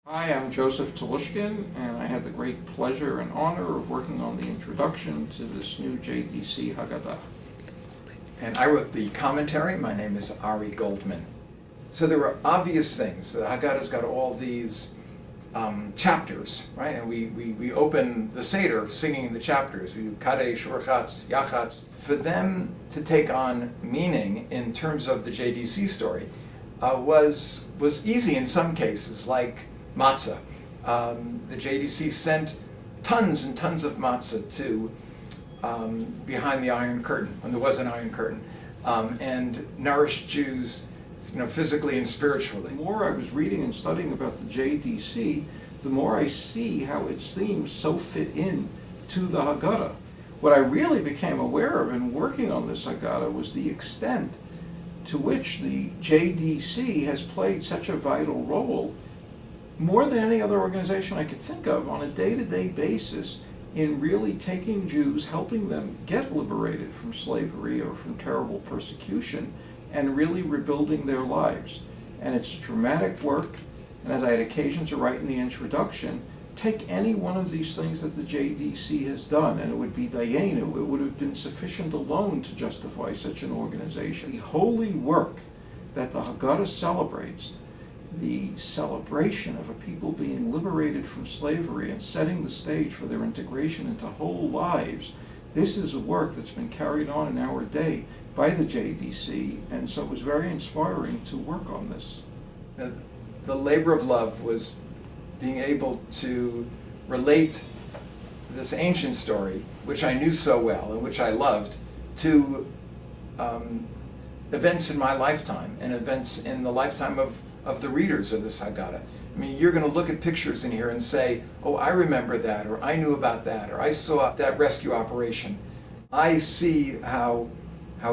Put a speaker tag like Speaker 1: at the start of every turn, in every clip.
Speaker 1: Hi, I'm Joseph Telushkin, and I had the great pleasure and honor of working on the introduction to this new JDC Haggadah.
Speaker 2: And I wrote the commentary. My name is Ari Goldman. So there were obvious things. The Haggadah's got all these chapters, right? And we open the Seder singing the chapters. We do Kadesh, Urchatz, Yachatz. For them to take on meaning in terms of the JDC story was easy in some cases, like matzah. The JDC sent tons and tons of matzah to behind the Iron Curtain, when there was an Iron Curtain, and nourished Jews, physically and spiritually.
Speaker 1: The more I was reading and studying about the JDC, the more I see how its themes so fit in to the Haggadah. What I really became aware of in working on this Haggadah was the extent to which the JDC has played such a vital role, more than any other organization I could think of, on a day-to-day basis in really taking Jews, helping them get liberated from slavery or from terrible persecution, and really rebuilding their lives. And it's dramatic work, and as I had occasion to write in the introduction, take any one of these things that the JDC has done, and it would be Dayenu, it would have been sufficient alone to justify such an organization. The holy work that the Haggadah celebrates, the celebration of a people being liberated from slavery and setting the stage for their integration into whole lives, this is a work that's been carried on in our day by the JDC, and so it was very inspiring to work on this.
Speaker 2: The labor of love was being able to relate this ancient story, which I knew so well and which I loved, to events in my lifetime and events in the lifetime of the readers of this Haggadah. I mean, you're going to look at pictures in here and say, oh, I remember that, or I knew about that, or I saw that rescue operation. I see how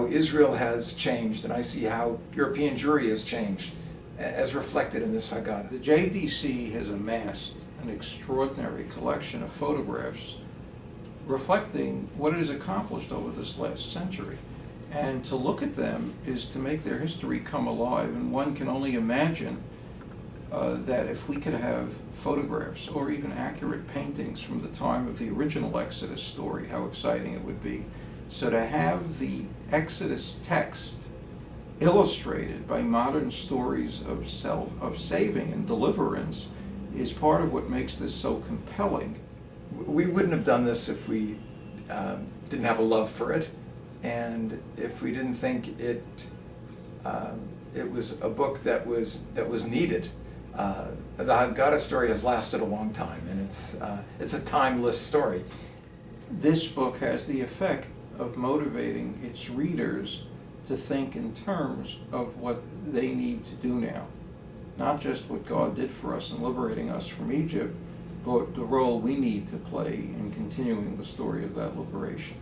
Speaker 2: Israel has changed, and I see how European Jewry has changed, as reflected in this Haggadah.
Speaker 1: The JDC has amassed an extraordinary collection of photographs reflecting what it has accomplished over this last century. And to look at them is to make their history come alive, and one can only imagine that if we could have photographs or even accurate paintings from the time of the original Exodus story, how exciting it would be. So to have the Exodus text illustrated by modern stories of saving and deliverance is part of what makes this so compelling.
Speaker 2: We wouldn't have done this if we didn't have a love for it, and if we didn't think it was a book that was needed. The Haggadah story has lasted a long time, and it's a timeless story.
Speaker 1: This book has the effect of motivating its readers to think in terms of what they need to do now. Not just what God did for us in liberating us from Egypt, but the role we need to play in continuing the story of that liberation.